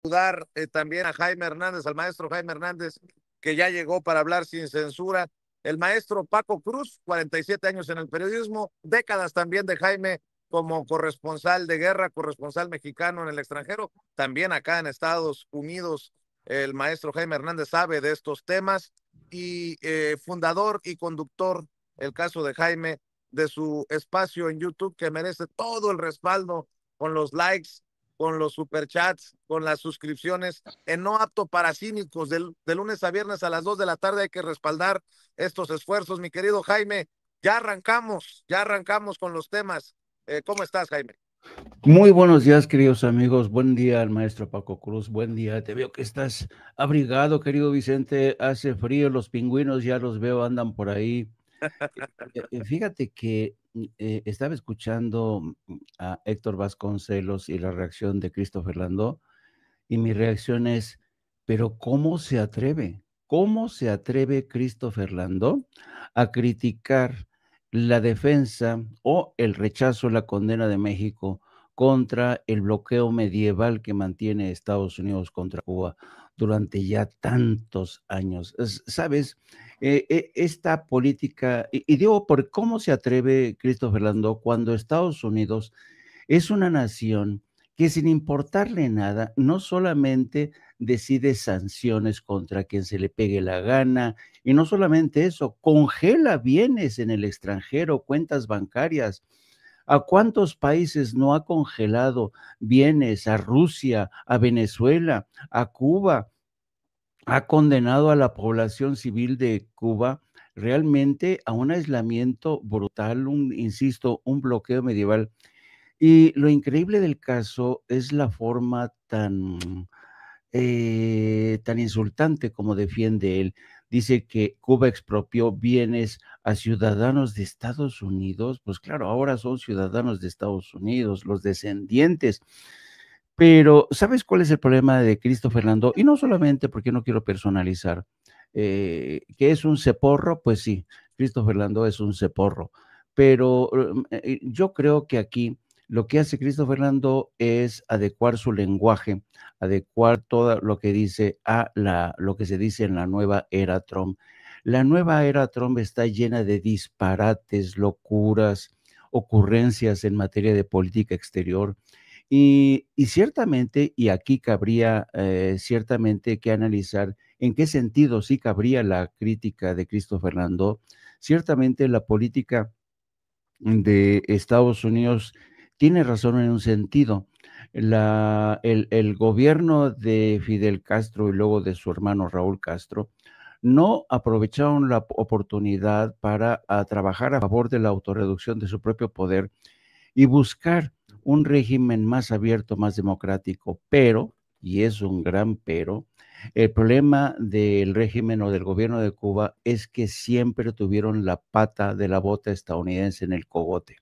Saludar también a Jaime Hernández, al maestro Jaime Hernández, que ya llegó para hablar sin censura. El maestro Paco Cruz, 47 años en el periodismo, décadas también de Jaime como corresponsal de guerra, corresponsal mexicano en el extranjero, también acá en Estados Unidos. El maestro Jaime Hernández sabe de estos temas y fundador y conductor, el caso de Jaime, de su espacio en YouTube que merece todo el respaldo con los likes, con los superchats, con las suscripciones en No Apto para Cínicos. De lunes a viernes a las 2 de la tarde hay que respaldar estos esfuerzos, mi querido Jaime. Ya arrancamos con los temas. ¿Cómo estás, Jaime? Muy buenos días, queridos amigos. Buen día al maestro Paco Cruz. Buen día. Te veo que estás abrigado, querido Vicente. Hace frío, los pingüinos ya los veo, andan por ahí. Fíjate que estaba escuchando a Héctor Vasconcelos y la reacción de Christopher Landó, y mi reacción es, pero ¿cómo se atreve? ¿Cómo se atreve Christopher Landó a criticar la defensa o el rechazo, la condena de México contra el bloqueo medieval que mantiene Estados Unidos contra Cuba durante ya tantos años? ¿Sabes? Esta política, y digo, por cómo se atreve Christopher Landó cuando Estados Unidos es una nación que sin importarle nada, no solamente decide sanciones contra quien se le pegue la gana, y no solamente eso, congela bienes en el extranjero, cuentas bancarias. ¿A cuántos países no ha congelado bienes? A Rusia, a Venezuela, a Cuba. Ha condenado a la población civil de Cuba realmente a un aislamiento brutal, insisto, un bloqueo medieval. Y lo increíble del caso es la forma tan insultante como defiende él. Dice que Cuba expropió bienes a ciudadanos de Estados Unidos. Pues claro, ahora son ciudadanos de Estados Unidos, los descendientes. Pero, ¿sabes cuál es el problema de Cristo Fernando? Y no solamente porque no quiero personalizar, que es un ceporro, pues sí, Cristo Fernando es un ceporro, pero yo creo que aquí lo que hace Cristo Fernando es adecuar su lenguaje, adecuar todo lo que dice a lo que se dice en la nueva era Trump. La nueva era Trump está llena de disparates, locuras, ocurrencias en materia de política exterior. Y ciertamente, y aquí cabría ciertamente que analizar en qué sentido sí cabría la crítica de Cristo Fernando. Ciertamente la política de Estados Unidos tiene razón en un sentido. El gobierno de Fidel Castro y luego de su hermano Raúl Castro no aprovecharon la oportunidad para trabajar a favor de la autorreducción de su propio poder y buscar un régimen más abierto, más democrático, pero, y es un gran pero, el problema del régimen o del gobierno de Cuba es que siempre tuvieron la pata de la bota estadounidense en el cogote,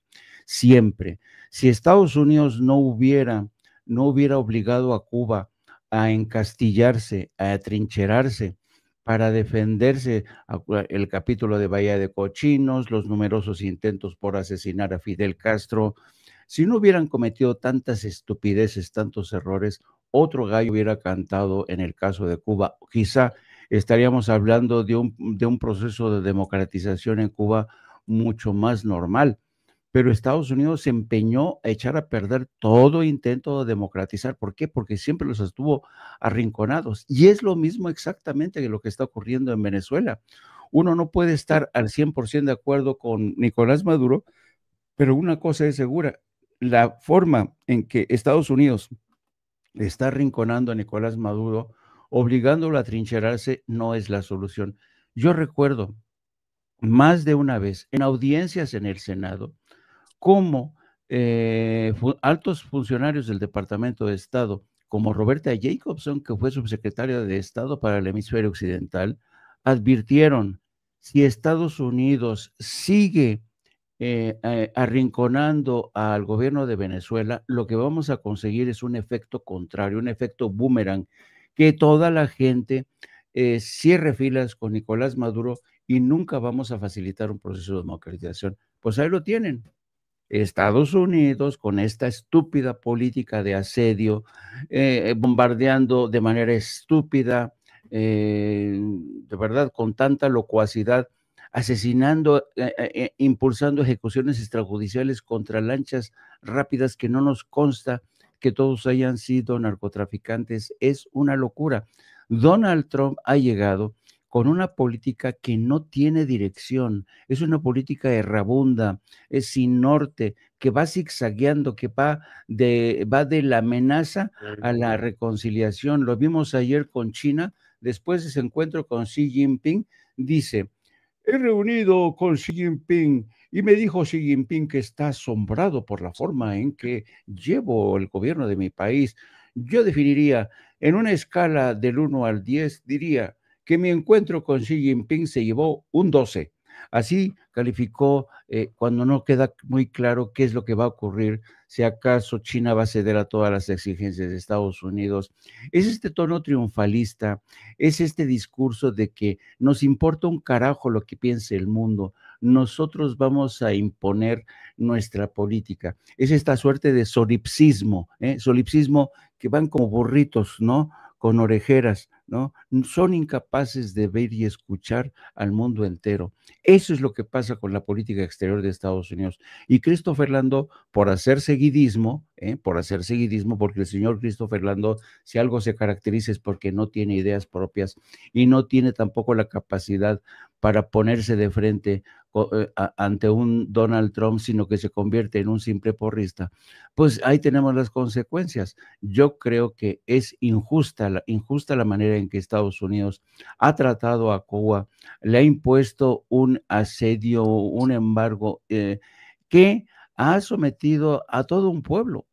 siempre. Si Estados Unidos no hubiera obligado a Cuba a encastillarse, a atrincherarse, para defenderse, el capítulo de Bahía de Cochinos, los numerosos intentos por asesinar a Fidel Castro. Si no hubieran cometido tantas estupideces, tantos errores, otro gallo hubiera cantado en el caso de Cuba. Quizá estaríamos hablando de un proceso de democratización en Cuba mucho más normal. Pero Estados Unidos se empeñó a echar a perder todo intento de democratizar. ¿Por qué? Porque siempre los estuvo arrinconados. Y es lo mismo exactamente que lo que está ocurriendo en Venezuela. Uno no puede estar al 100% de acuerdo con Nicolás Maduro, pero una cosa es segura, la forma en que Estados Unidos está arrinconando a Nicolás Maduro, obligándolo a trincherarse, no es la solución. Yo recuerdo más de una vez en audiencias en el Senado, cómo altos funcionarios del Departamento de Estado, como Roberta Jacobson, que fue subsecretaria de Estado para el hemisferio occidental, advirtieron, si Estados Unidos sigue arrinconando al gobierno de Venezuela, lo que vamos a conseguir es un efecto contrario, un efecto boomerang, que toda la gente cierre filas con Nicolás Maduro y nunca vamos a facilitar un proceso de democratización. Pues ahí lo tienen. Estados Unidos, con esta estúpida política de asedio, bombardeando de manera estúpida, de verdad, con tanta locuacidad, asesinando, impulsando ejecuciones extrajudiciales contra lanchas rápidas que no nos consta que todos hayan sido narcotraficantes, es una locura. Donald Trump ha llegado con una política que no tiene dirección, es una política errabunda, es sin norte, que va zigzagueando, que va de la amenaza a la reconciliación. Lo vimos ayer con China, después de ese encuentro con Xi Jinping, dice: he reunido con Xi Jinping y me dijo Xi Jinping que está asombrado por la forma en que llevo el gobierno de mi país. Yo definiría, en una escala del 1 al 10, diría que mi encuentro con Xi Jinping se llevó un 12. Así calificó, cuando no queda muy claro qué es lo que va a ocurrir, si acaso China va a ceder a todas las exigencias de Estados Unidos. Es este tono triunfalista, es este discurso de que nos importa un carajo lo que piense el mundo, nosotros vamos a imponer nuestra política. Es esta suerte de solipsismo que van como burritos, ¿no? Con orejeras, ¿no? Son incapaces de ver y escuchar al mundo entero. Eso es lo que pasa con la política exterior de Estados Unidos. Y Christopher Landó, por hacer seguidismo, porque el señor Christopher Landó, si algo se caracteriza es porque no tiene ideas propias y no tiene tampoco la capacidad para ponerse de frente ante un Donald Trump, sino que se convierte en un simple porrista. Pues ahí tenemos las consecuencias. Yo creo que es injusta la manera en que Estados Unidos ha tratado a Cuba, le ha impuesto un asedio, un embargo, que ha sometido a todo un pueblo,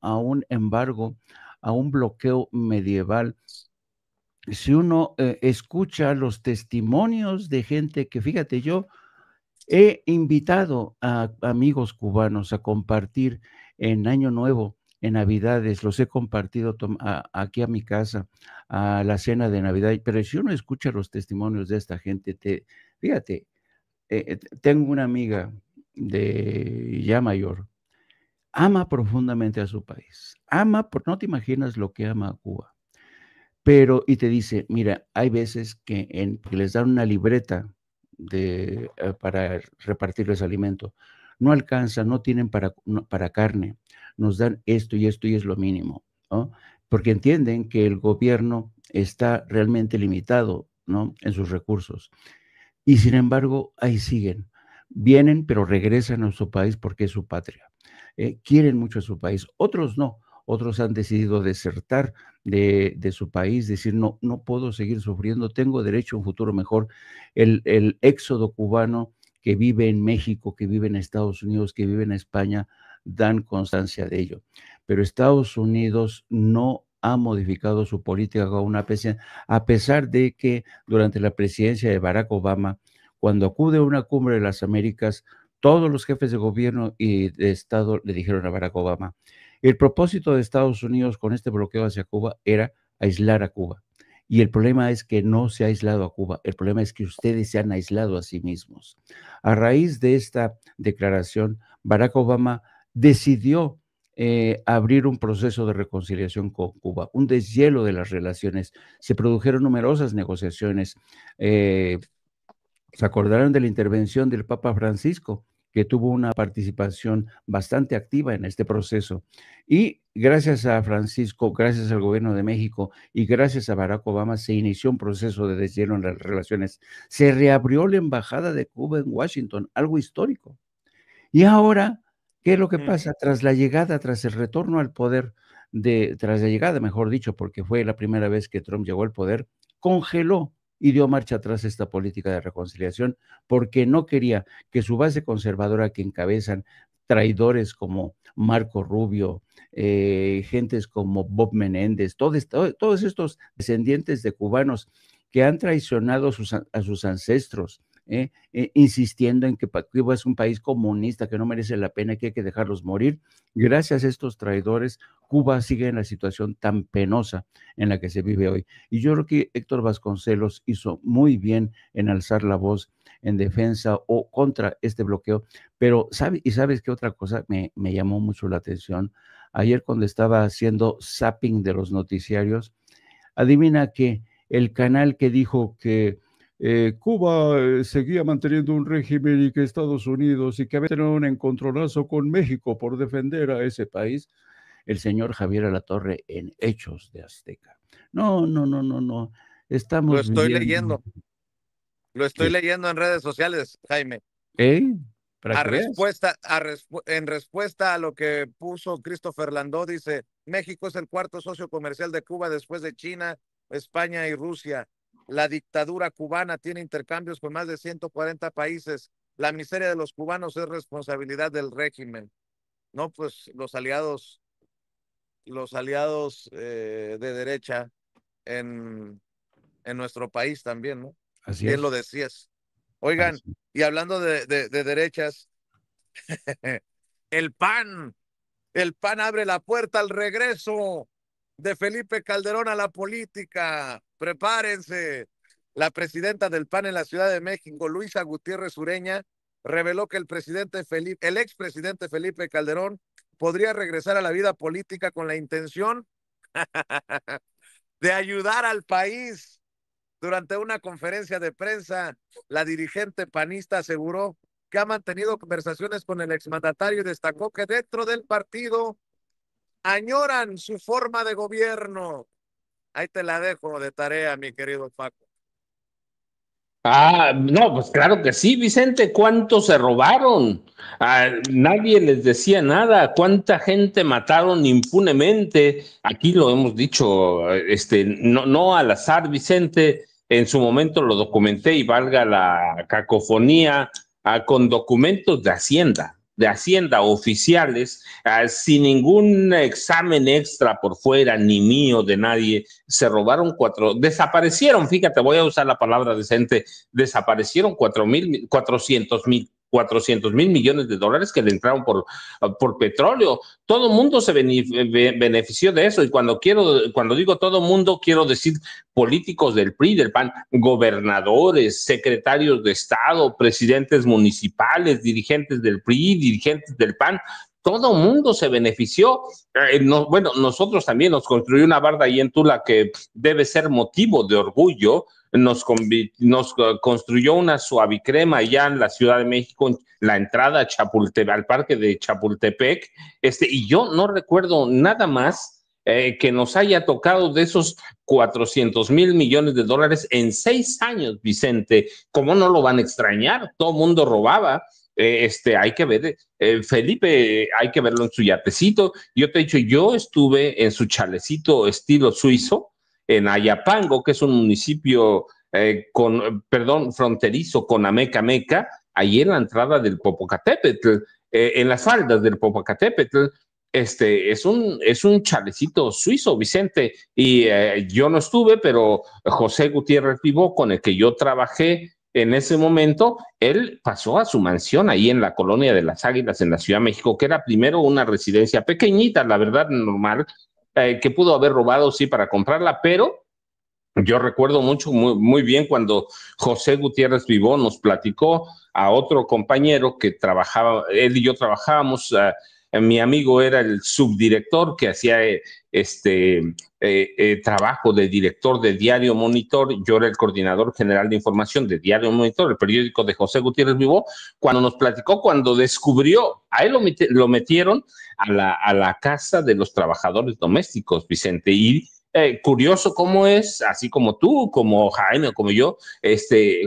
a un embargo, a un bloqueo medieval. Si uno escucha los testimonios de gente que, fíjate, yo he invitado a amigos cubanos a compartir en Año Nuevo, en Navidades, los he compartido aquí a mi casa, a la cena de Navidad, pero si uno escucha los testimonios de esta gente, fíjate, tengo una amiga de ya mayor, ama profundamente a su país, no te imaginas lo que ama a Cuba, pero, y te dice, mira, hay veces que les dan una libreta para repartirles alimento, no alcanzan, no tienen para carne, nos dan esto y esto y es lo mínimo, ¿no? Porque entienden que el gobierno está realmente limitado, ¿no? En sus recursos. Y sin embargo, ahí siguen. Vienen, pero regresan a su país porque es su patria. Quieren mucho a su país. Otros no. Otros han decidido desertar de su país, decir, no, no puedo seguir sufriendo, tengo derecho a un futuro mejor. El éxodo cubano que vive en México, que vive en Estados Unidos, que vive en España, dan constancia de ello. Pero Estados Unidos no ha modificado su política aún, a pesar de que durante la presidencia de Barack Obama, cuando acude a una cumbre de las Américas, todos los jefes de gobierno y de Estado le dijeron a Barack Obama, el propósito de Estados Unidos con este bloqueo hacia Cuba era aislar a Cuba. Y el problema es que no se ha aislado a Cuba, el problema es que ustedes se han aislado a sí mismos. A raíz de esta declaración, Barack Obama decidió abrir un proceso de reconciliación con Cuba, un deshielo de las relaciones. Se produjeron numerosas negociaciones. Se acordaron de la intervención del Papa Francisco, que tuvo una participación bastante activa en este proceso. Y gracias a Francisco, gracias al gobierno de México y gracias a Barack Obama se inició un proceso de deshielo en las relaciones. Se reabrió la embajada de Cuba en Washington, algo histórico. Y ahora, ¿qué es lo que pasa? Tras el retorno al poder, tras la llegada, mejor dicho, porque fue la primera vez que Trump llegó al poder, congeló y dio marcha atrás esta política de reconciliación porque no quería que su base conservadora que encabezan traidores como Marco Rubio, gentes como Bob Menéndez, todos estos descendientes de cubanos que han traicionado a sus ancestros, insistiendo en que Cuba es un país comunista, que no merece la pena, que hay que dejarlos morir. Gracias a estos traidores, Cuba sigue en la situación tan penosa en la que se vive hoy. Y yo creo que Héctor Vasconcelos hizo muy bien en alzar la voz en defensa o contra este bloqueo, pero ¿sabes qué otra cosa me llamó mucho la atención? Ayer cuando estaba haciendo zapping de los noticiarios, adivina que el canal que dijo que Cuba seguía manteniendo un régimen y que Estados Unidos y que había tenido un encontronazo con México por defender a ese país, el señor Javier Alatorre en Hechos de Azteca. No, no, no, no, no. Lo Estamos estoy viviendo. leyendo, lo estoy leyendo en redes sociales, Jaime. ¿Eh? Para que veas. En respuesta a lo que puso Christopher Landó, dice: México es el cuarto socio comercial de Cuba después de China, España y Rusia. La dictadura cubana tiene intercambios con más de 140 países. La miseria de los cubanos es responsabilidad del régimen. No, pues los aliados de derecha en, en nuestro país también, ¿no? Así Bien lo es. decías. Oigan, Así. y hablando de derechas, el PAN, el PAN abre la puerta al regreso de Felipe Calderón a la política. Prepárense. La presidenta del PAN en la Ciudad de México, Luisa Gutiérrez Ureña, reveló que el expresidente Felipe Calderón podría regresar a la vida política con la intención de ayudar al país. Durante una conferencia de prensa, la dirigente panista aseguró que ha mantenido conversaciones con el exmandatario y destacó que dentro del partido añoran su forma de gobierno. Ahí te la dejo de tarea, mi querido Paco. Ah, no, pues claro que sí, Vicente, ¿cuántos se robaron? Nadie les decía nada, ¿cuánta gente mataron impunemente? Aquí lo hemos dicho, no, no al azar, Vicente, en su momento lo documenté y valga la cacofonía, con documentos de Hacienda oficiales, sin ningún examen extra por fuera, ni mío, de nadie, se robaron desaparecieron, fíjate, voy a usar la palabra decente, desaparecieron 400 mil millones de dólares que le entraron por petróleo. Todo el mundo se benefició de eso. Y cuando digo todo el mundo, quiero decir políticos del PRI, del PAN, gobernadores, secretarios de Estado, presidentes municipales, dirigentes del PRI, dirigentes del PAN. Todo el mundo se benefició. Bueno, nosotros también nos construyó una barda ahí en Tula que debe ser motivo de orgullo. Nos construyó una suavicrema allá en la Ciudad de México, en la entrada al parque de Chapultepec, y yo no recuerdo nada más que nos haya tocado de esos 400 mil millones de dólares en 6 años, Vicente. ¿Cómo no lo van a extrañar? Todo el mundo robaba. Hay que ver, Felipe, hay que verlo en su yatecito. Yo te he dicho, yo estuve en su chalecito estilo suizo, en Ayapango, que es un municipio fronterizo con Ameca Meca, ahí en la entrada del Popocatépetl, en las faldas del Popocatépetl. Es un chalecito suizo, Vicente, y yo no estuve, pero José Gutiérrez Vivó, con el que yo trabajé en ese momento, él pasó a su mansión ahí en la colonia de las Águilas en la Ciudad de México, que era primero una residencia pequeñita, la verdad, normal, que pudo haber robado, sí, para comprarla, pero yo recuerdo muy bien cuando José Gutiérrez Vivó nos platicó a otro compañero que trabajaba, él y yo trabajábamos, mi amigo era el subdirector que hacía trabajo de director de Diario Monitor, yo era el coordinador general de información de Diario Monitor, el periódico de José Gutiérrez Vivó, cuando nos platicó, cuando descubrió, a él lo metieron a la casa de los trabajadores domésticos, Vicente, y curioso cómo es, así como tú, como Jaime o como yo,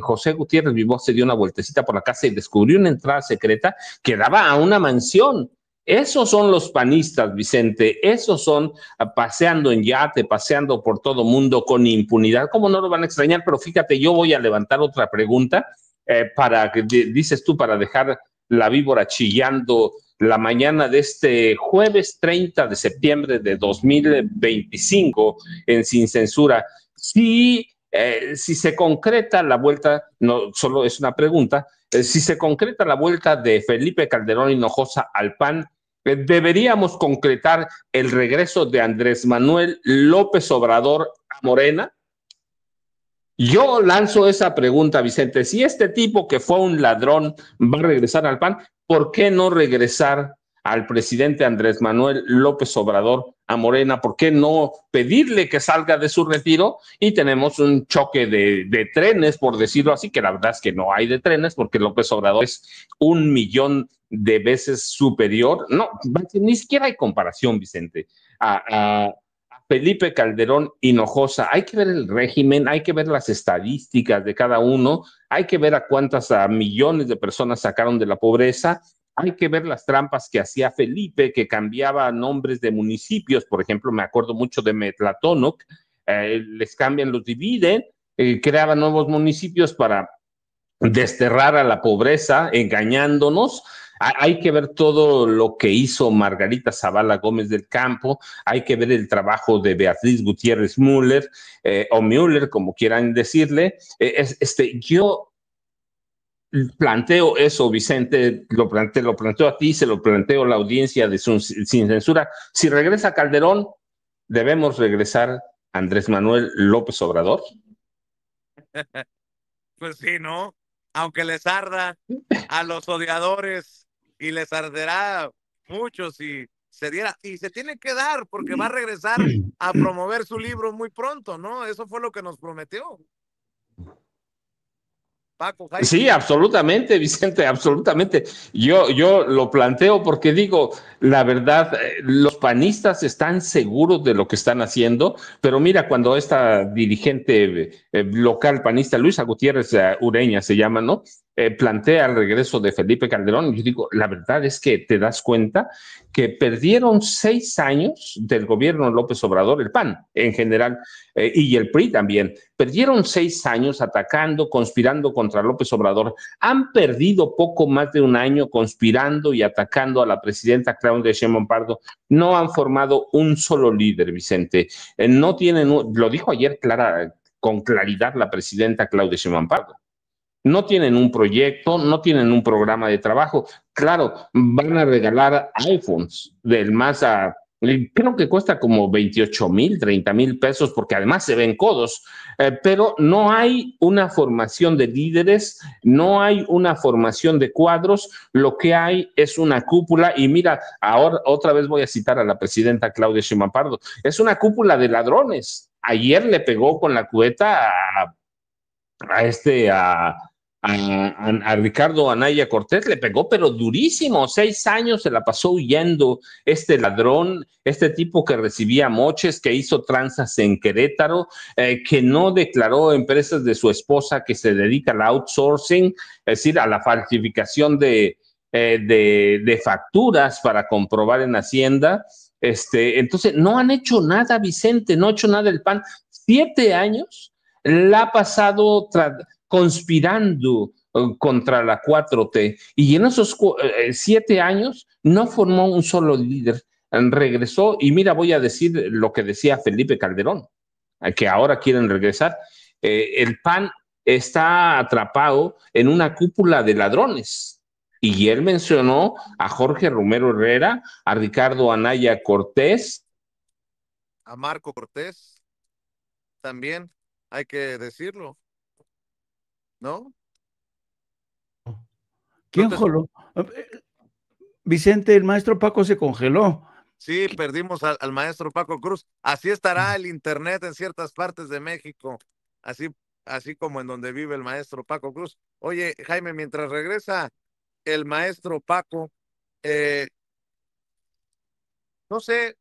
José Gutiérrez Vivó se dio una vueltecita por la casa y descubrió una entrada secreta que daba a una mansión. Esos son los panistas, Vicente, esos son paseando en yate, paseando por todo mundo con impunidad. ¿Cómo no lo van a extrañar? Pero fíjate, yo voy a levantar otra pregunta para que dices tú, para dejar la víbora chillando la mañana de este jueves 30 de septiembre de 2025 en Sin Censura. Si Si se concreta la vuelta, no solo es una pregunta, si se concreta la vuelta de Felipe Calderón Hinojosa al PAN, deberíamos concretar el regreso de Andrés Manuel López Obrador a Morena. Yo lanzo esa pregunta, Vicente. Si este tipo que fue un ladrón va a regresar al PAN, ¿por qué no regresar al presidente Andrés Manuel López Obrador a Morena? ¿Por qué no pedirle que salga de su retiro? Y tenemos un choque de trenes, por decirlo así, que la verdad es que no hay de trenes porque López Obrador es 1 millón de veces superior. No, ni siquiera hay comparación, Vicente, a Felipe Calderón Hinojosa. Hay que ver el régimen, hay que ver las estadísticas de cada uno, hay que ver a cuántas millones de personas sacaron de la pobreza, hay que ver las trampas que hacía Felipe, que cambiaba nombres de municipios. Por ejemplo, me acuerdo mucho de Metlatónoc, les cambian, los dividen, creaban nuevos municipios para desterrar a la pobreza, engañándonos. Hay que ver todo lo que hizo Margarita Zavala Gómez del Campo, hay que ver el trabajo de Beatriz Gutiérrez Müller, o Müller, como quieran decirle. Yo planteo eso, Vicente, lo planteo a ti, se lo planteo a la audiencia de Sin Censura. Si regresa Calderón, ¿debemos regresar Andrés Manuel López Obrador? Pues sí, ¿no? Aunque les arda a los odiadores y les arderá mucho si se diera, y se tiene que dar porque va a regresar a promover su libro muy pronto, ¿no? Eso fue lo que nos prometió. Paco, Jaime. Sí, absolutamente, Vicente, absolutamente. Yo lo planteo porque digo, la verdad, los panistas están seguros de lo que están haciendo, pero mira, cuando esta dirigente local panista, Luisa Gutiérrez Ureña se llama, ¿no? Plantea el regreso de Felipe Calderón, yo digo, la verdad es que te das cuenta que perdieron 6 años del gobierno López Obrador, el PAN en general, y el PRI también. Perdieron 6 años atacando, conspirando contra López Obrador. Han perdido poco más de un año conspirando y atacando a la presidenta Claudia Sheinbaum Pardo. No han formado un solo líder, Vicente. No tienen, lo dijo ayer con claridad la presidenta Claudia Sheinbaum Pardo. No tienen un proyecto, no tienen un programa de trabajo. Claro, van a regalar iPhones del más a, creo que cuesta como 28,000, 30,000 pesos, porque además se ven codos, pero no hay una formación de líderes, no hay una formación de cuadros, lo que hay es una cúpula. Y mira, ahora otra vez voy a citar a la presidenta Claudia Sheinbaum Pardo, es una cúpula de ladrones. Ayer le pegó con la cubeta a Ricardo Anaya Cortés, le pegó, pero durísimo. 6 años se la pasó huyendo este ladrón, este tipo que recibía moches, que hizo tranzas en Querétaro, que no declaró empresas de su esposa, que se dedica al outsourcing, es decir, a la falsificación de facturas para comprobar en Hacienda. Entonces, no han hecho nada, Vicente, no ha hecho nada el PAN. 7 años la ha pasado conspirando contra la 4T, y en esos 7 años no formó un solo líder. Regresó, y mira, voy a decir lo que decía Felipe Calderón, que ahora quieren regresar. El PAN está atrapado en una cúpula de ladrones, y él mencionó a Jorge Romero Herrera, a Ricardo Anaya Cortés, a Marco Cortés, también hay que decirlo, ¿no? ¿Quién jaló? Vicente, el maestro Paco se congeló. Sí, perdimos al maestro Paco Cruz. Así estará el internet en ciertas partes de México, así como en donde vive el maestro Paco Cruz. Oye, Jaime, mientras regresa el maestro Paco, no sé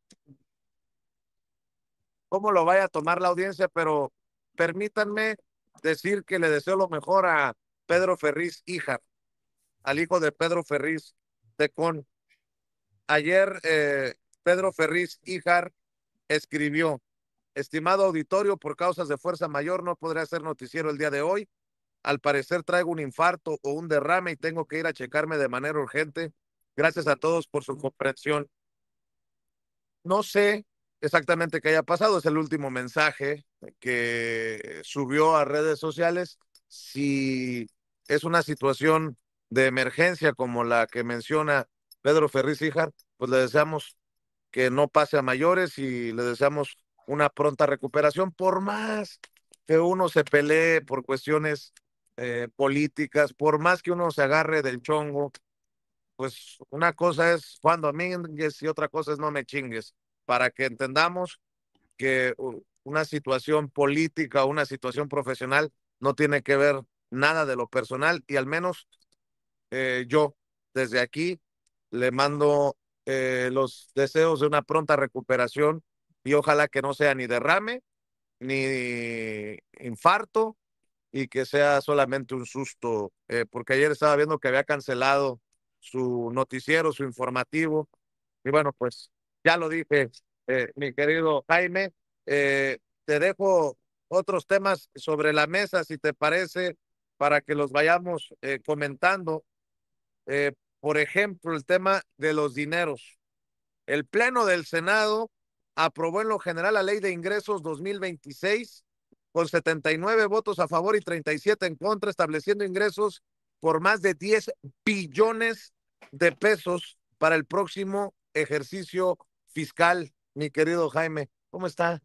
cómo lo vaya a tomar la audiencia, pero permítanme decir que le deseo lo mejor a Pedro Ferriz Híjar, al hijo de Pedro Ferriz Tecón. Ayer Pedro Ferriz Híjar escribió: estimado auditorio, por causas de fuerza mayor no podré hacer noticiero el día de hoy. Al parecer traigo un infarto o un derrame y tengo que ir a checarme de manera urgente. Gracias a todos por su comprensión. No sé exactamente qué haya pasado, es el último mensaje que subió a redes sociales. Si es una situación de emergencia como la que menciona Pedro Ferriz Híjar, pues le deseamos que no pase a mayores y le deseamos una pronta recuperación, por más que uno se pelee por cuestiones políticas, por más que uno se agarre del chongo, pues una cosa es Juan Domínguez y otra cosa es no me chingues, para que entendamos que una situación política, una situación profesional no tiene que ver nada de lo personal y al menos yo desde aquí le mando los deseos de una pronta recuperación y ojalá que no sea ni derrame ni infarto y que sea solamente un susto, porque ayer estaba viendo que había cancelado su noticiero, su informativo, y bueno, pues ya lo dije, mi querido Jaime, te dejo otros temas sobre la mesa, si te parece, para que los vayamos comentando. Por ejemplo, el tema de los dineros. El Pleno del Senado aprobó en lo general la Ley de Ingresos 2026 con 79 votos a favor y 37 en contra, estableciendo ingresos por más de 10 billones de pesos para el próximo ejercicio fiscal. Mi querido Jaime, ¿cómo está?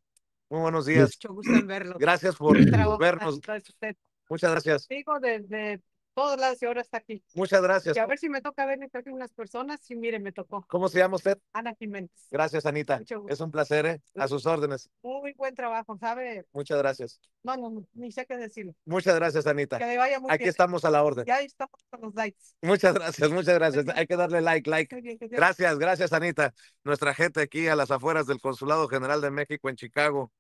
Muy buenos días. Mucho gusto en verlo. Gracias por vernos. Gracias a usted. Muchas gracias. Digo, desde todas las y ahora está aquí. Muchas gracias. Y a ver si me toca ver entre unas personas. Y mire, me tocó. ¿Cómo se llama usted? Ana Jiménez. Gracias, Anita. Mucho gusto. Es un placer, ¿eh? A sus órdenes. Muy buen trabajo, ¿sabe? Muchas gracias. No, ni sé qué decirlo. Muchas gracias, Anita. Que le vaya muy Aquí bien. estamos a la orden. Ya estamos con los likes. Muchas gracias, muchas gracias. Hay que darle like. Muy bien, que Dios- Gracias, gracias, Anita. Nuestra gente aquí a las afueras del Consulado General de México en Chicago.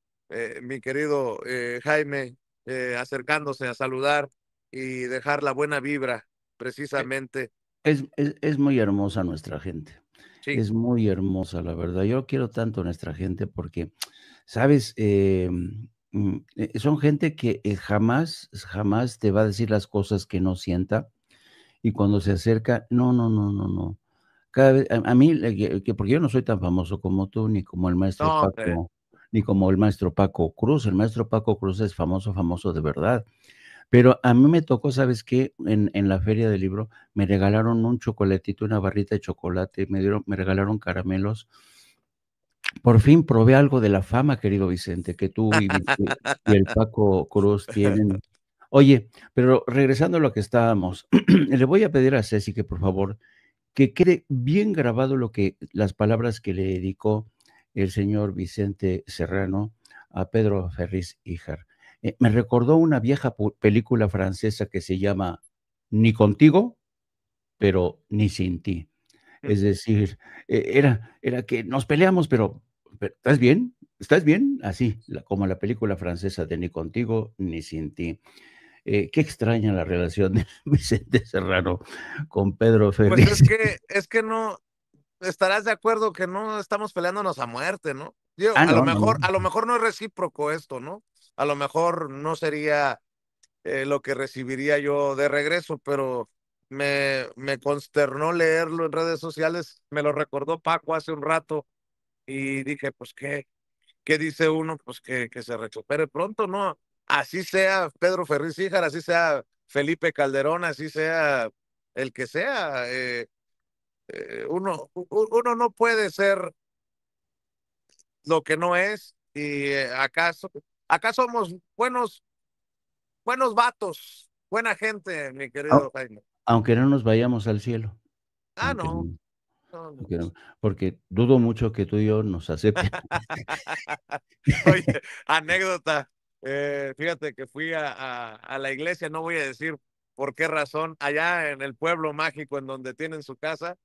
Mi querido Jaime, acercándose a saludar y dejar la buena vibra, precisamente. Es muy hermosa nuestra gente. Sí, Es muy hermosa, la verdad. Yo quiero tanto a nuestra gente porque, ¿sabes? Son gente que jamás te va a decir las cosas que no sienta. Y cuando se acerca, no. Cada vez, a mí, porque yo no soy tan famoso como tú, ni como el maestro no, hombre. Paco, ni como el maestro Paco Cruz. El maestro Paco Cruz es famoso de verdad. Pero a mí me tocó, ¿sabes qué? En la feria del libro me regalaron un chocolatito, una barrita de chocolate, me regalaron caramelos. Por fin probé algo de la fama, querido Vicente, que tú y el Paco Cruz tienen. Oye, pero regresando a lo que estábamos, le voy a pedir a Ceci que por favor que quede bien grabado las palabras que le dedicó el señor Vicente Serrano a Pedro Ferriz Híjar. Me recordó una vieja película francesa que se llama Ni contigo, pero ni sin ti. Es decir, era que nos peleamos, pero ¿estás bien? ¿Estás bien? Así, como la película francesa de Ni contigo, ni sin ti. Qué extraña la relación de Vicente Serrano con Pedro Ferriz. Pues es que no, estarás de acuerdo que no estamos peleándonos a muerte, ¿no? Yo, Ah, a lo no, no, mejor, no. a lo mejor no es recíproco esto, ¿no? A lo mejor no sería lo que recibiría yo de regreso, pero me consternó leerlo en redes sociales, me lo recordó Paco hace un rato y dije, pues, ¿qué dice uno? Pues que se recupere pronto, ¿no? Así sea Pedro Ferriz Híjar, así sea Felipe Calderón, así sea el que sea, uno no puede ser lo que no es y acá somos buenos vatos, buena gente, mi Au- querido Jaime. Aunque no nos vayamos al cielo, Ah, aunque no, no, no. porque dudo mucho que tú y yo nos acepten. Oye, anécdota. Fíjate que fui a la iglesia, no voy a decir por qué razón, allá en el pueblo mágico en donde tienen su casa,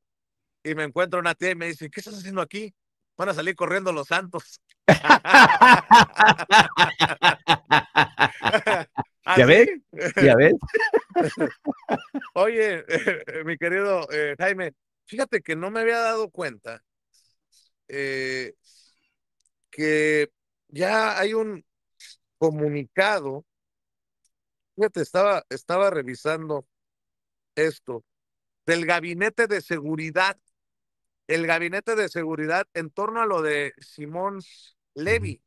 y me encuentro una tía y me dice, ¿qué estás haciendo aquí? Van a salir corriendo los santos. ¿Ya ves? ¿Así? ¿Ya ves? Oye, mi querido Jaime, fíjate que no me había dado cuenta eh, que ya hay un comunicado. Fíjate, estaba revisando esto del Gabinete de Seguridad el Gabinete de Seguridad en torno a lo de Simón Levy.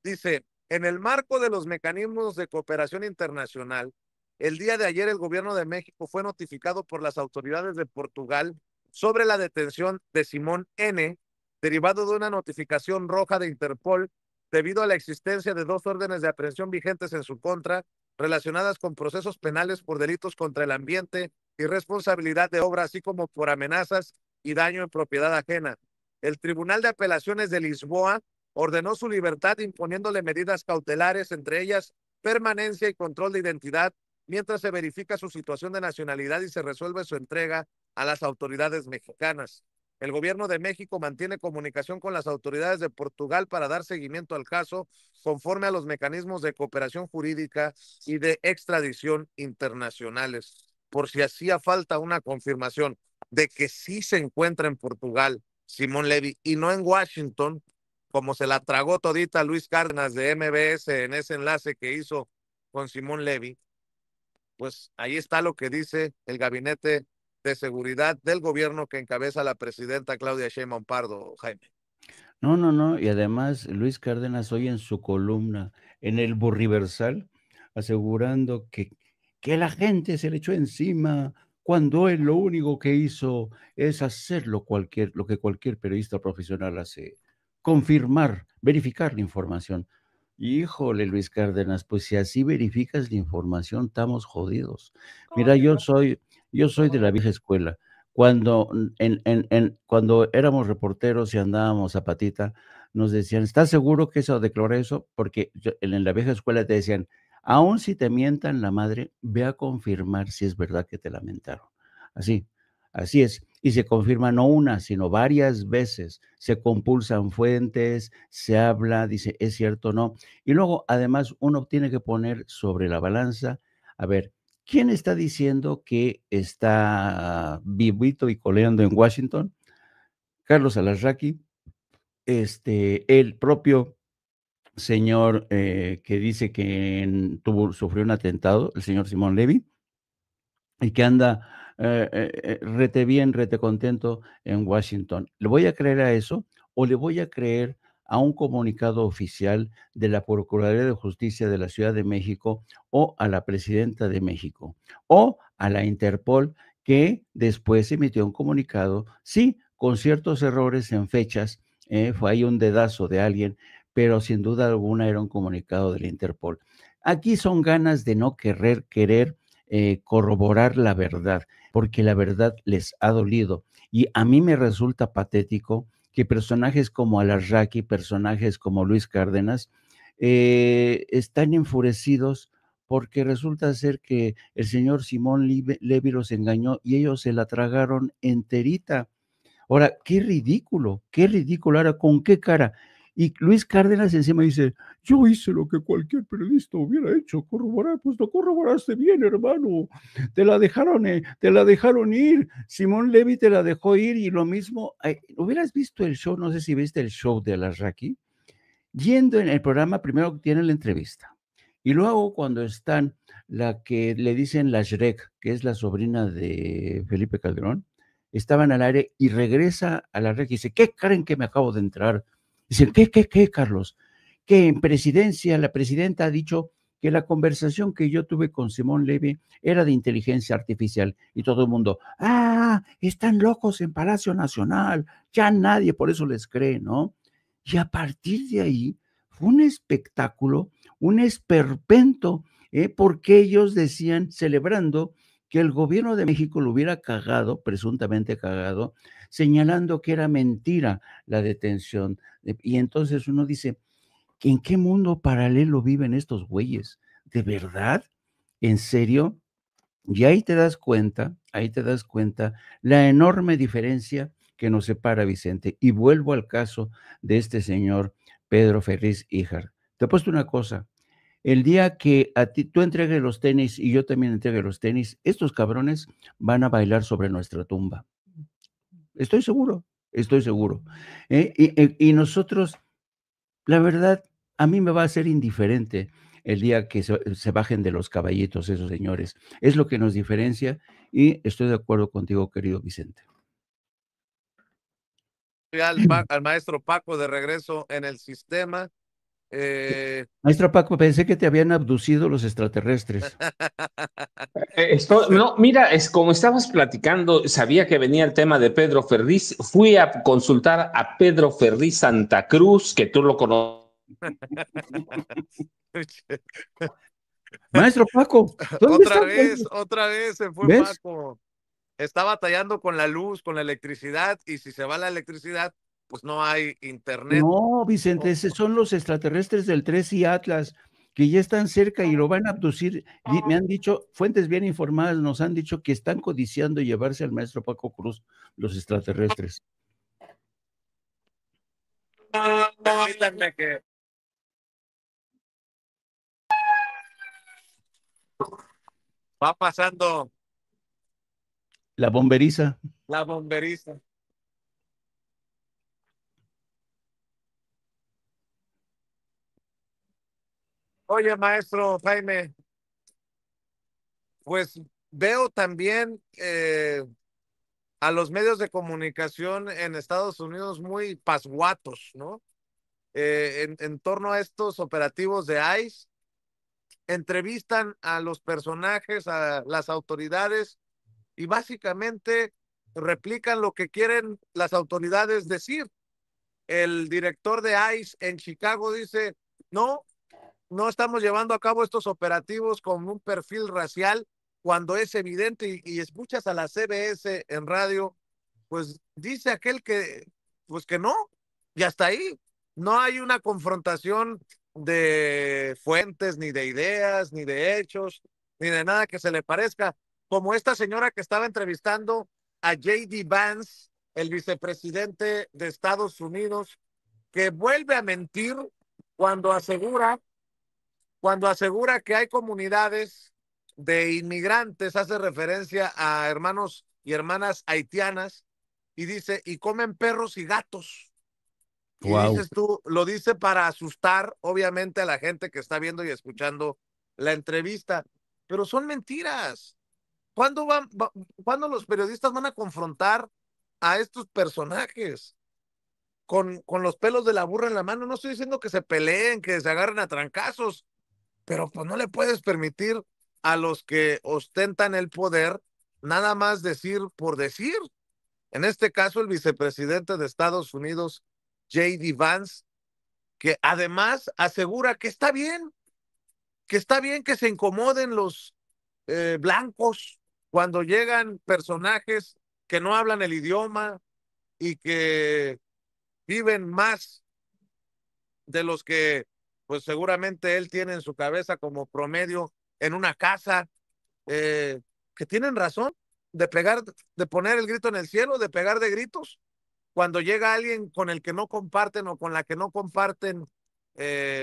Dice, en el marco de los mecanismos de cooperación internacional, el día de ayer el gobierno de México fue notificado por las autoridades de Portugal sobre la detención de Simón N., derivado de una notificación roja de Interpol debido a la existencia de 2 órdenes de aprehensión vigentes en su contra, relacionadas con procesos penales por delitos contra el ambiente y responsabilidad de obra, así como por amenazas y daño en propiedad ajena. El Tribunal de Apelaciones de Lisboa ordenó su libertad imponiéndole medidas cautelares, entre ellas permanencia y control de identidad, mientras se verifica su situación de nacionalidad y se resuelve su entrega a las autoridades mexicanas. El gobierno de México mantiene comunicación con las autoridades de Portugal para dar seguimiento al caso conforme a los mecanismos de cooperación jurídica y de extradición internacionales. Por si hacía falta una confirmación de que sí se encuentra en Portugal Simón Levy y no en Washington, como se la tragó todita Luis Cárdenas de MBS en ese enlace que hizo con Simón Levy, pues ahí está lo que dice el Gabinete de Seguridad del gobierno que encabeza la presidenta Claudia Sheinbaum Pardo, Jaime. No, no, no, y además Luis Cárdenas hoy en su columna en el Burriversal asegurando que la gente se le echó encima cuando él lo único que hizo es hacer lo que cualquier periodista profesional hace, confirmar, verificar la información. Híjole, Luis Cárdenas, pues si así verificas la información, estamos jodidos. Mira, yo soy de la vieja escuela. Cuando, cuando éramos reporteros y andábamos a patita, nos decían, ¿estás seguro que eso declaró eso? Porque en la vieja escuela te decían, aun si te mientan la madre, ve a confirmar si es verdad que te lamentaron. Así es. Y se confirma no una, sino varias veces. Se compulsan fuentes, se habla, dice, ¿es cierto o no? Y luego, además, uno tiene que poner sobre la balanza, a ver, ¿quién está diciendo que está vivito y coleando en Washington? Carlos Alarraqui, el propio señor que dice que sufrió un atentado, el señor Simón Levy, y que anda rete bien, rete contento en Washington. ¿Le voy a creer a eso o le voy a creer a un comunicado oficial de la Procuraduría de Justicia de la Ciudad de México o a la Presidenta de México o a la Interpol que después emitió un comunicado, sí, con ciertos errores en fechas, fue ahí un dedazo de alguien, pero sin duda alguna era un comunicado de la Interpol. Aquí son ganas de no querer corroborar la verdad, porque la verdad les ha dolido. Y a mí me resulta patético que personajes como Alarraqui, personajes como Luis Cárdenas, están enfurecidos porque resulta ser que el señor Simón Levy los engañó y ellos se la tragaron enterita. Ahora, qué ridículo, ahora, ¿con qué cara? Y Luis Cárdenas encima dice, yo hice lo que cualquier periodista hubiera hecho, corroborar, pues lo corroboraste bien, hermano, te la dejaron ir, Simón Levy te la dejó ir y lo mismo, hubieras visto el show, no sé si viste el show de Alarraqui, yendo en el programa, primero tiene la entrevista, y luego cuando están, la que le dicen la Shrek, que es la sobrina de Felipe Calderón, estaban al aire y regresa a la red y dice, ¿qué creen que me acabo de entrar? Dice, ¿qué, Carlos? Que en presidencia, la presidenta ha dicho que la conversación que yo tuve con Simón Levy era de inteligencia artificial y todo el mundo, están locos en Palacio Nacional, ya nadie por eso les cree, ¿no? Y a partir de ahí fue un espectáculo, un esperpento, porque ellos decían, celebrando que el gobierno de México lo hubiera cagado, presuntamente cagado, señalando que era mentira la detención. Y entonces uno dice, ¿en qué mundo paralelo viven estos güeyes? ¿De verdad? ¿En serio? Y ahí te das cuenta la enorme diferencia que nos separa, Vicente. Y vuelvo al caso de este señor Pedro Ferriz Híjar. Te he puesto una cosa, el día que a ti tú entregues los tenis y yo también entregue los tenis, estos cabrones van a bailar sobre nuestra tumba. Estoy seguro, estoy seguro. Y nosotros, la verdad, a mí me va a ser indiferente el día que se bajen de los caballitos esos señores. Es lo que nos diferencia y estoy de acuerdo contigo, querido Vicente. ya al maestro Paco de regreso en el sistema. Maestro Paco, pensé que te habían abducido los extraterrestres. No, mira, es como estabas platicando, sabía que venía el tema de Pedro Ferriz, fui a consultar a Pedro Ferriz Santa Cruz, que tú lo conoces. Maestro Paco, ¿dónde está? Otra vez se fue ¿Ves? Paco. Está batallando con la luz, con la electricidad, y si se va la electricidad, pues no hay internet. No, Vicente, esos son los extraterrestres del 3 y Atlas, que ya están cerca y lo van a abducir. Me han dicho, fuentes bien informadas nos han dicho que están codiciando llevarse al maestro Paco Cruz, los extraterrestres. Permítanme que... Va pasando La bomberiza. la bomberiza. Oye, maestro Jaime, pues veo también a los medios de comunicación en Estados Unidos muy pasguatos, ¿no? En torno a estos operativos de ICE, entrevistan a los personajes, a las autoridades, y básicamente replican lo que quieren las autoridades decir. El director de ICE en Chicago dice, no estamos llevando a cabo estos operativos con un perfil racial, cuando es evidente, y escuchas a la CBS en radio, pues dice aquel que, pues que no, y hasta ahí. No hay una confrontación de fuentes, ni de ideas, ni de hechos, ni de nada que se le parezca, como esta señora que estaba entrevistando a J.D. Vance, el vicepresidente de Estados Unidos, que vuelve a mentir cuando asegura que hay comunidades de inmigrantes, hace referencia a hermanos y hermanas haitianas, y dice, y comen perros y gatos. Y Wow. dices tú, lo dice para asustar, obviamente, a la gente que está viendo y escuchando la entrevista, pero son mentiras. ¿Cuándo los periodistas van a confrontar a estos personajes con los pelos de la burra en la mano? No estoy diciendo que se peleen, que se agarren a trancazos, pero pues no le puedes permitir a los que ostentan el poder nada más decir por decir. En este caso, el vicepresidente de Estados Unidos, J.D. Vance, que además asegura que está bien que se incomoden los blancos cuando llegan personajes que no hablan el idioma y que viven más de los que pues seguramente él tiene en su cabeza como promedio en una casa, que tienen razón de pegar, de poner el grito en el cielo, de pegar de gritos cuando llega alguien con el que no comparten o con la que no comparten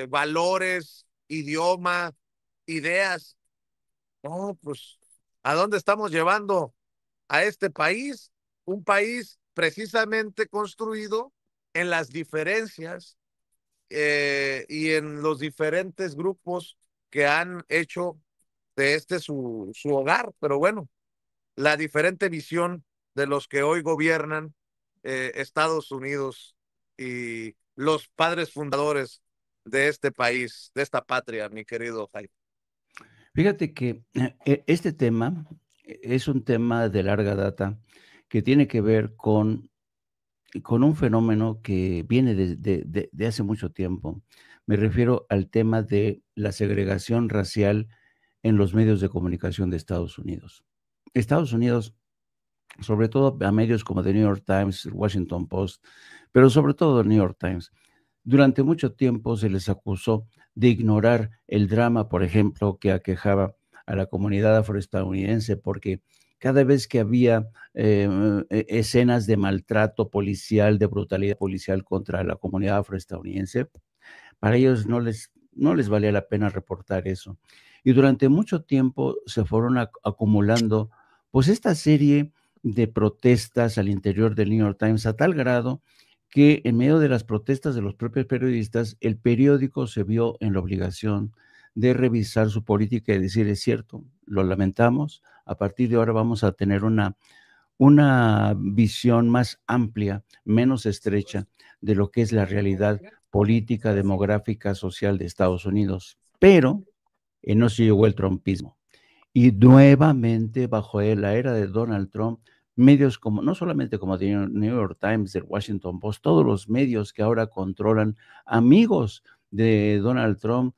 valores, idioma, ideas. No, pues, ¿a dónde estamos llevando a este país? Un país precisamente construido en las diferencias y en los diferentes grupos que han hecho de este su hogar. Pero bueno, la diferente visión de los que hoy gobiernan Estados Unidos y los padres fundadores de este país, de esta patria, mi querido Jaime. Fíjate que este tema es un tema de larga data que tiene que ver con un fenómeno que viene de hace mucho tiempo. Me refiero al tema de la segregación racial en los medios de comunicación de Estados Unidos. Estados Unidos, sobre todo a medios como The New York Times, Washington Post, pero sobre todo The New York Times, durante mucho tiempo se les acusó de ignorar el drama, por ejemplo, que aquejaba a la comunidad afroestadounidense, porque cada vez que había escenas de maltrato policial, de brutalidad policial contra la comunidad afroestadounidense, para ellos no les valía la pena reportar eso. Y durante mucho tiempo se fueron acumulando pues esta serie de protestas al interior del New York Times, a tal grado que en medio de las protestas de los propios periodistas, el periódico se vio en la obligación de revisar su política y decir, es cierto, lo lamentamos, a partir de ahora vamos a tener una una visión más amplia, menos estrecha de lo que es la realidad política, demográfica, social de Estados Unidos. Pero no se llegó el trumpismo. Y nuevamente, bajo la era de Donald Trump, medios como, no solamente como The New York Times, el Washington Post, todos los medios que ahora controlan, amigos de Donald Trump,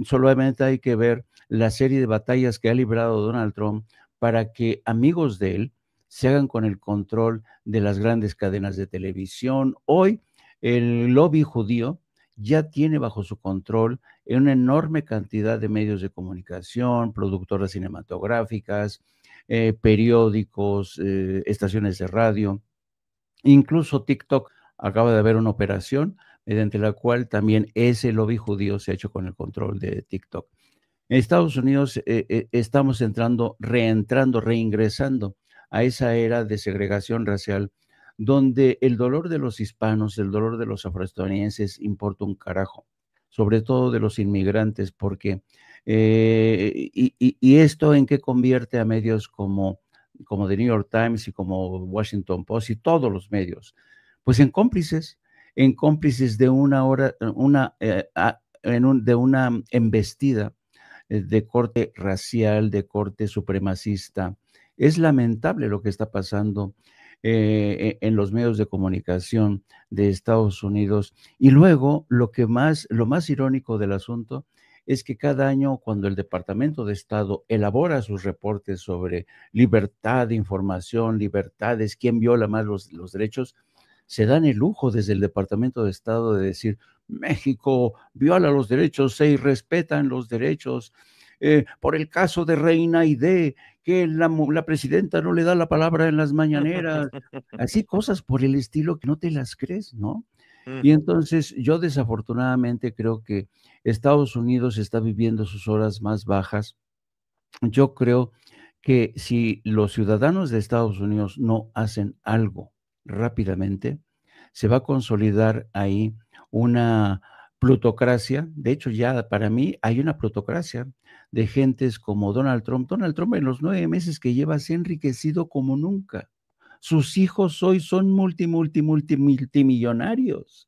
solamente hay que ver la serie de batallas que ha librado Donald Trump para que amigos de él se hagan con el control de las grandes cadenas de televisión. Hoy, el lobby judío ya tiene bajo su control una enorme cantidad de medios de comunicación, productoras cinematográficas, periódicos, estaciones de radio, incluso TikTok. Acaba de haber una operación mediante la cual también ese lobby judío se ha hecho con el control de TikTok. En Estados Unidos estamos reingresando a esa era de segregación racial, donde el dolor de los hispanos, el dolor de los afroestadounidenses importa un carajo, sobre todo de los inmigrantes, porque y esto en qué convierte a medios como The New York Times y como Washington Post y todos los medios, pues en cómplices de de una embestida de corte racial, de corte supremacista. Es lamentable lo que está pasando en los medios de comunicación de Estados Unidos. Y luego, lo más irónico del asunto es que cada año, cuando el Departamento de Estado elabora sus reportes sobre libertad de información, libertades, quién viola más los derechos, se dan el lujo desde el Departamento de Estado de decir: México viola los derechos, se irrespetan los derechos. Por el caso de Reina Aide, que la presidenta no le da la palabra en las mañaneras, así cosas por el estilo que no te las crees, ¿no? Y entonces yo desafortunadamente creo que Estados Unidos está viviendo sus horas más bajas. Yo creo que si los ciudadanos de Estados Unidos no hacen algo rápidamente, se va a consolidar ahí una plutocracia. De hecho, ya para mí hay una plutocracia de gentes como Donald Trump. Donald Trump en los 9 meses que lleva se ha enriquecido como nunca. Sus hijos hoy son multimillonarios.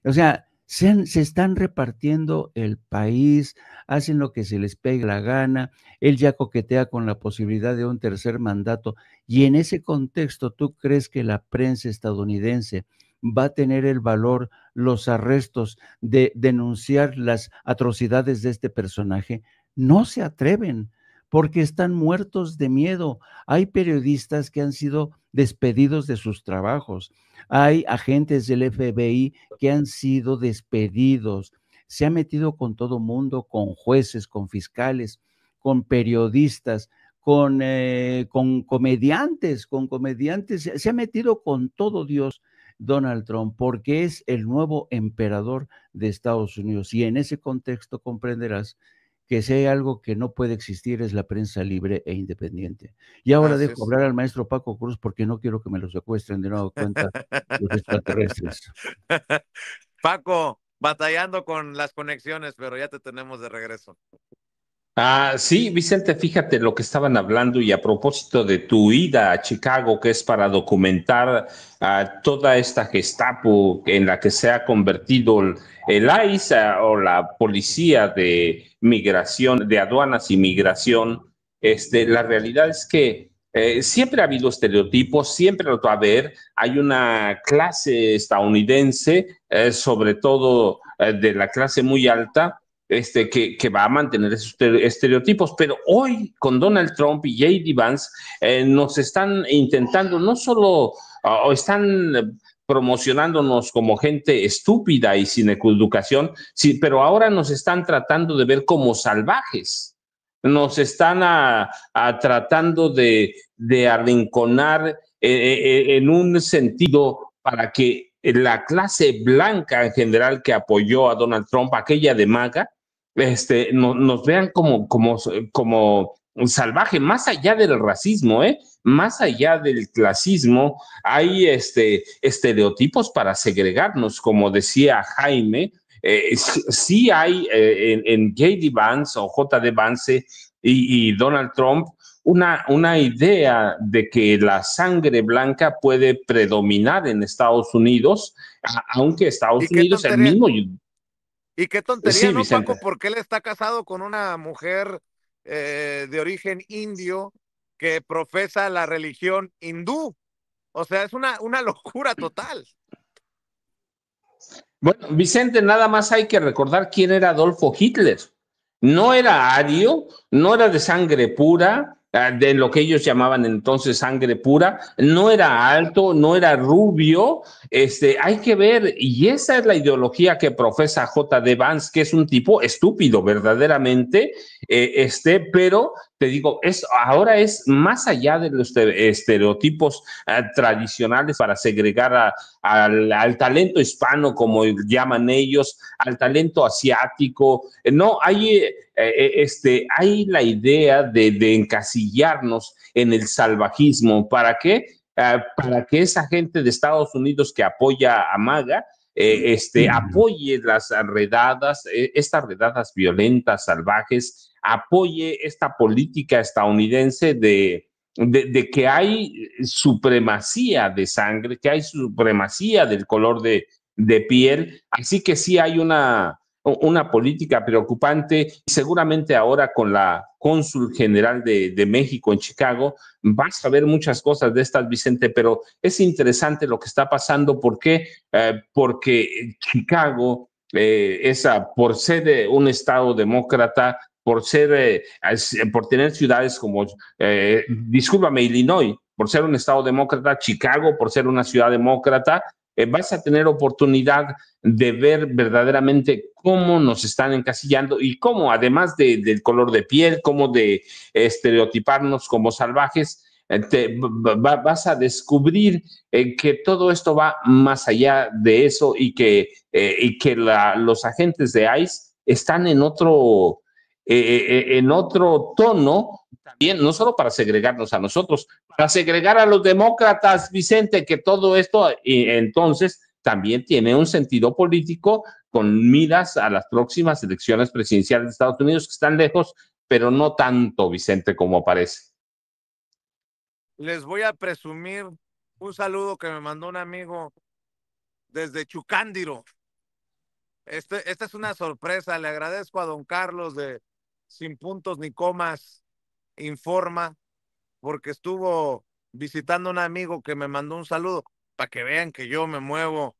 O sea, se están repartiendo el país, hacen lo que se les pegue la gana. Él ya coquetea con la posibilidad de un tercer mandato. Y en ese contexto, ¿tú crees que la prensa estadounidense va a tener el valor, los arrestos de denunciar las atrocidades de este personaje? No se atreven porque están muertos de miedo. Hay periodistas que han sido despedidos de sus trabajos. Hay agentes del FBI que han sido despedidos. Se ha metido con todo mundo, con jueces, con fiscales, con periodistas, con comediantes, se ha metido con todo Dios Donald Trump, porque es el nuevo emperador de Estados Unidos. Y en ese contexto comprenderás que si hay algo que no puede existir es la prensa libre e independiente. Y ahora dejo hablar al maestro Paco Cruz porque no quiero que me lo secuestren de nuevo cuenta los extraterrestres. Paco, batallando con las conexiones, pero ya te tenemos de regreso. Sí, Vicente, fíjate lo que estaban hablando y a propósito de tu ida a Chicago, que es para documentar toda esta Gestapo en la que se ha convertido el ICE o la Policía de Migración, de Aduanas y Migración. La realidad es que siempre ha habido estereotipos, siempre lo va a haber. Hay una clase estadounidense, sobre todo de la clase muy alta, que va a mantener esos estereotipos, pero hoy con Donald Trump y J.D. Vance nos están intentando, no solo están promocionándonos como gente estúpida y sin educación, sí, pero ahora nos están tratando de ver como salvajes, nos están tratando de arrinconar en un sentido para que la clase blanca en general que apoyó a Donald Trump, aquella de MAGA, nos vean como salvaje, más allá del racismo, más allá del clasismo, hay estereotipos para segregarnos, como decía Jaime. Sí hay en J.D. Vance o J.D. Vance y Donald Trump una idea de que la sangre blanca puede predominar en Estados Unidos, aunque Estados Y qué Unidos, el tontería, mismo, y qué tontería, sí, ¿no, Paco? Vicente. Porque él está casado con una mujer de origen indio que profesa la religión hindú. O sea, es una locura total. Bueno, Vicente, nada más hay que recordar quién era Adolfo Hitler. No era ario, no era de sangre pura, de lo que ellos llamaban entonces sangre pura, no era alto, no era rubio, hay que ver, y esa es la ideología que profesa J.D. Vance, que es un tipo estúpido verdaderamente, pero te digo, ahora es más allá de los estereotipos tradicionales para segregar al talento hispano, como llaman ellos, al talento asiático. No, hay la idea de encasillarnos en el salvajismo. ¿Para qué? Para que esa gente de Estados Unidos que apoya a MAGA apoye las redadas, estas redadas violentas, salvajes, apoye esta política estadounidense de que hay supremacía de sangre, que hay supremacía del color de piel, así que sí hay una política preocupante y seguramente ahora con la cónsul general de México en Chicago vas a ver muchas cosas de estas, Vicente, pero es interesante lo que está pasando. ¿Por qué? Porque Chicago, por ser un estado demócrata, por tener ciudades como, discúlpame, Illinois, por ser un estado demócrata, Chicago, por ser una ciudad demócrata, vas a tener oportunidad de ver verdaderamente cómo nos están encasillando y cómo, además del color de piel, cómo de estereotiparnos como salvajes, vas a descubrir que todo esto va más allá de eso y que los agentes de ICE están en otro tono, también, no solo para segregarnos a nosotros, para segregar a los demócratas, Vicente, que todo esto entonces también tiene un sentido político con miras a las próximas elecciones presidenciales de Estados Unidos, que están lejos, pero no tanto, Vicente, como parece. Les voy a presumir un saludo que me mandó un amigo desde Chucándiro. Esta es una sorpresa. Le agradezco a don Carlos de Sin Puntos ni Comas Informa, porque estuvo visitando a un amigo que me mandó un saludo para que vean que yo me muevo,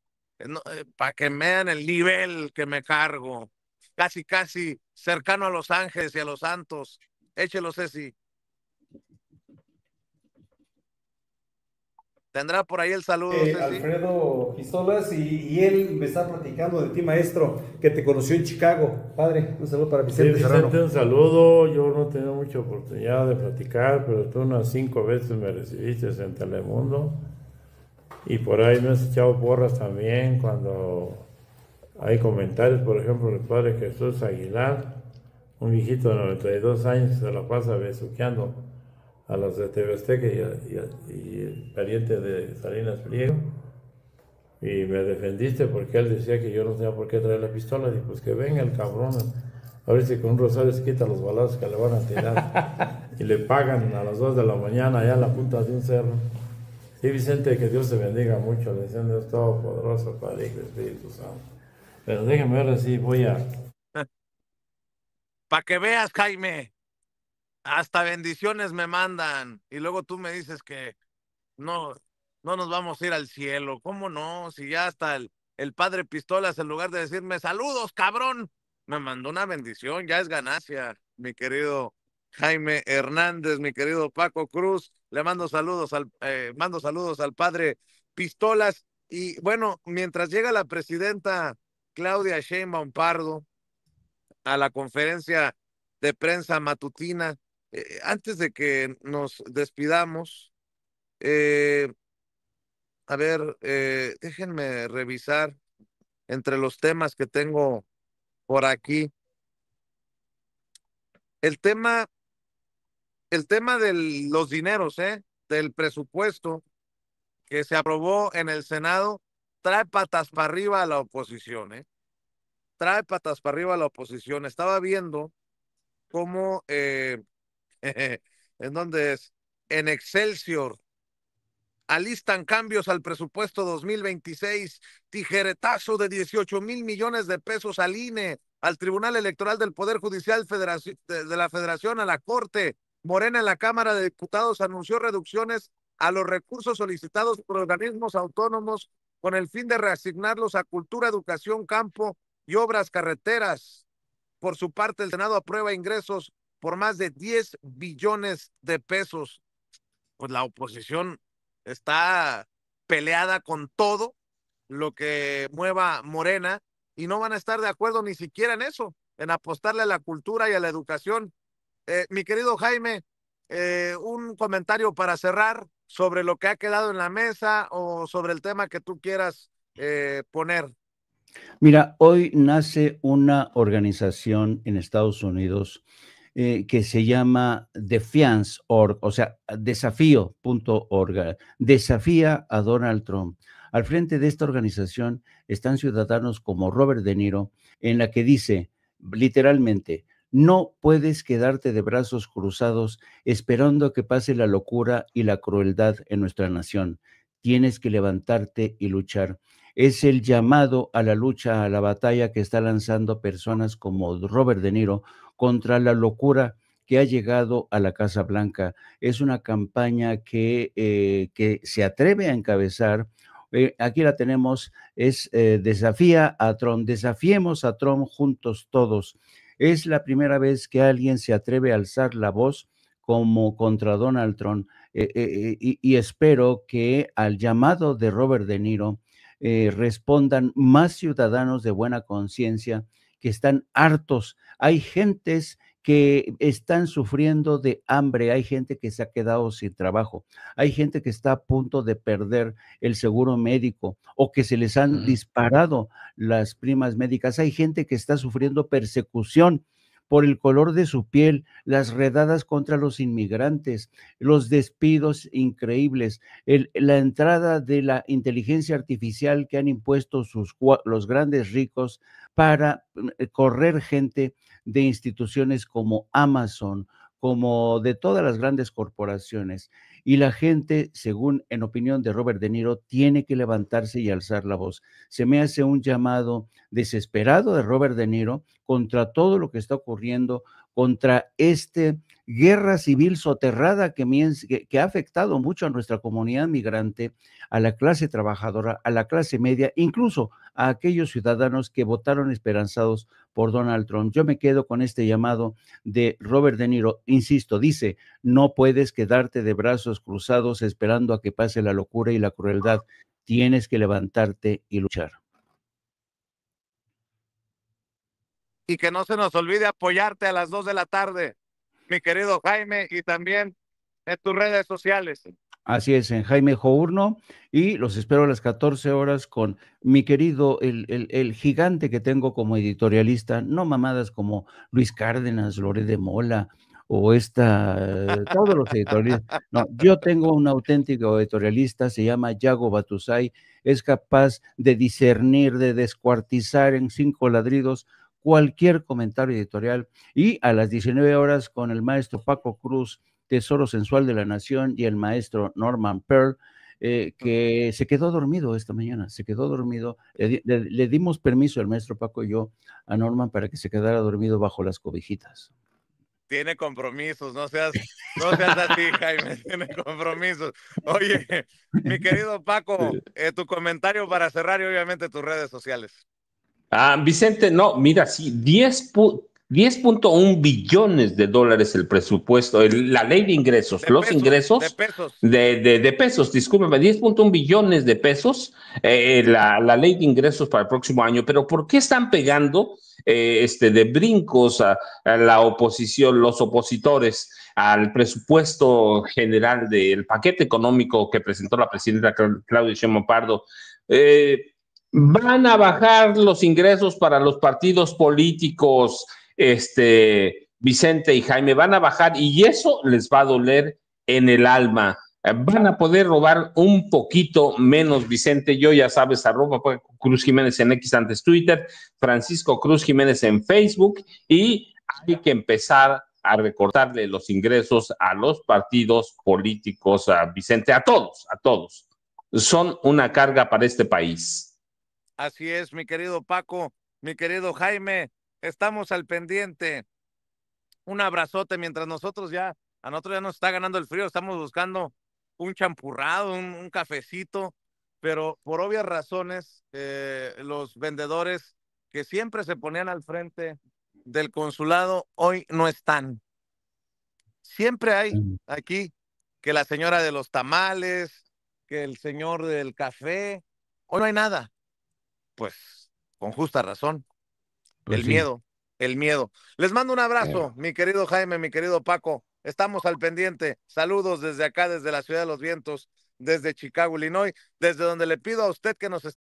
para que vean el nivel que me cargo. Casi, casi cercano a Los Ángeles y a los Santos. Échelo, Ceci. ¿Tendrá por ahí el saludo, Ceci? Alfredo Pistolas, y él me está platicando de ti, maestro, que te conoció en Chicago. Padre, un saludo para Vicente, sí, Serrano. Vicente, un saludo. Yo no he tenido mucha oportunidad de platicar, pero tú unas 5 veces me recibiste en Telemundo. Y por ahí me has echado porras también cuando hay comentarios, por ejemplo, el padre Jesús Aguilar, un viejito de 92 años que se la pasa besuqueando a los de TV Azteca y el pariente de Salinas Pliego. Y me defendiste porque él decía que yo no tenía por qué traer la pistola. Y pues que venga el cabrón, a ver si con un rosario se quita los balazos que le van a tirar. Y le pagan a las 2 de la mañana allá en la punta de un cerro. Sí, Vicente, que Dios te bendiga mucho. Le decían Dios Todopoderoso, Padre, Hijo y Espíritu Santo. Pero déjame ahora sí, voy a... Para que veas, Jaime, hasta bendiciones me mandan. Y luego tú me dices que no, no nos vamos a ir al cielo. ¿Cómo no? Si ya hasta el padre Pistolas, en lugar de decirme saludos, cabrón, me mandó una bendición, ya es ganancia, mi querido Jaime Hernández, mi querido Paco Cruz. Le mando saludos al padre Pistolas. Y bueno, mientras llega la presidenta Claudia Sheinbaum Pardo a la conferencia de prensa matutina, antes de que nos despidamos, eh, a ver, déjenme revisar entre los temas que tengo por aquí. El tema, el tema de los dineros, del presupuesto que se aprobó en el Senado, trae patas para arriba a la oposición, trae patas para arriba a la oposición. Estaba viendo cómo ¿En dónde es? En Excelsior. Alistan cambios al presupuesto 2026, tijeretazo de 18,000 millones de pesos al INE, al Tribunal Electoral del Poder Judicial de la Federación, a la Corte. Morena en la Cámara de Diputados anunció reducciones a los recursos solicitados por organismos autónomos con el fin de reasignarlos a cultura, educación, campo y obras carreteras. Por su parte, el Senado aprueba ingresos por más de 10 billones de pesos. Pues la oposición está peleada con todo lo que mueva Morena y no van a estar de acuerdo ni siquiera en eso, en apostarle a la cultura y a la educación. Mi querido Jaime, un comentario para cerrar sobre lo que ha quedado en la mesa o sobre el tema que tú quieras poner. Mira, hoy nace una organización en Estados Unidos que se llama Defiance.org, o sea, desafío.org, desafía a Donald Trump. Al frente de esta organización están ciudadanos como Robert De Niro, en la que dice literalmente: no puedes quedarte de brazos cruzados esperando que pase la locura y la crueldad en nuestra nación. Tienes que levantarte y luchar. Es el llamado a la lucha, a la batalla que está lanzando personas como Robert De Niro contra la locura que ha llegado a la Casa Blanca. Es una campaña que se atreve a encabezar. Aquí la tenemos, es desafía a Trump, desafiemos a Trump juntos todos. Es la primera vez que alguien se atreve a alzar la voz como contra Donald Trump, y espero que al llamado de Robert De Niro respondan más ciudadanos de buena conciencia que están hartos. Hay gentes que están sufriendo de hambre, hay gente que se ha quedado sin trabajo, hay gente que está a punto de perder el seguro médico o que se les han disparado las primas médicas, hay gente que está sufriendo persecución por el color de su piel, las redadas contra los inmigrantes, los despidos increíbles, la entrada de la inteligencia artificial que han impuesto los grandes ricos para correr gente de instituciones como Amazon, como de todas las grandes corporaciones. Y la gente, según en opinión de Robert De Niro, tiene que levantarse y alzar la voz. Se me hace un llamado desesperado de Robert De Niro contra todo lo que está ocurriendo, contra esta guerra civil soterrada que ha afectado mucho a nuestra comunidad migrante, a la clase trabajadora, a la clase media, incluso a aquellos ciudadanos que votaron esperanzados por Donald Trump. Yo me quedo con este llamado de Robert De Niro. Insisto, dice: no puedes quedarte de brazos cruzados esperando a que pase la locura y la crueldad. Tienes que levantarte y luchar. Y que no se nos olvide apoyarte a las 2 de la tarde, mi querido Jaime, y también en tus redes sociales. Así es, en Jaime Journo, y los espero a las 14 horas con mi querido, el gigante que tengo como editorialista, no mamadas como Luis Cárdenas, Loré de Mola, o todos los editorialistas. No, yo tengo un auténtico editorialista, se llama Yago Batusay, es capaz de discernir, de descuartizar en 5 ladridos cualquier comentario editorial, y a las 19 horas con el maestro Paco Cruz, Tesoro Sensual de la Nación, y el maestro Norman Pearl, que se quedó dormido esta mañana, se quedó dormido. Le dimos permiso, el maestro Paco y yo, a Norman para que se quedara dormido bajo las cobijitas. Tiene compromisos, no seas así, Jaime, tiene compromisos. Oye, mi querido Paco, tu comentario para cerrar y obviamente tus redes sociales. Vicente, no, mira, sí, 10.1 billones de dólares el presupuesto, la ley de ingresos, ingresos de pesos. De pesos, discúlpeme, 10.1 billones de pesos, la ley de ingresos para el próximo año. Pero ¿por qué están pegando de brincos a la oposición, los opositores, al presupuesto general del paquete económico que presentó la presidenta Claudia Sheinbaum Pardo? Van a bajar los ingresos para los partidos políticos, Vicente y Jaime, van a bajar, y eso les va a doler en el alma. Van a poder robar un poquito menos, Vicente. Yo, ya sabes, @Cruz Jiménez en X, antes Twitter, Francisco Cruz Jiménez en Facebook, y hay que empezar a recortarle los ingresos a los partidos políticos, a Vicente, a todos. Son una carga para este país. Así es, mi querido Paco, mi querido Jaime, estamos al pendiente. Un abrazote mientras a nosotros ya nos está ganando el frío, estamos buscando un champurrado, un cafecito, pero por obvias razones, los vendedores que siempre se ponían al frente del consulado hoy no están. Siempre hay aquí que la señora de los tamales, que el señor del café, hoy no hay nada. Pues con justa razón, Pues el sí. miedo. Les mando un abrazo, mi querido Jaime, mi querido Paco. Estamos al pendiente. Saludos desde acá, desde la Ciudad de los Vientos, desde Chicago, Illinois, desde donde le pido a usted que nos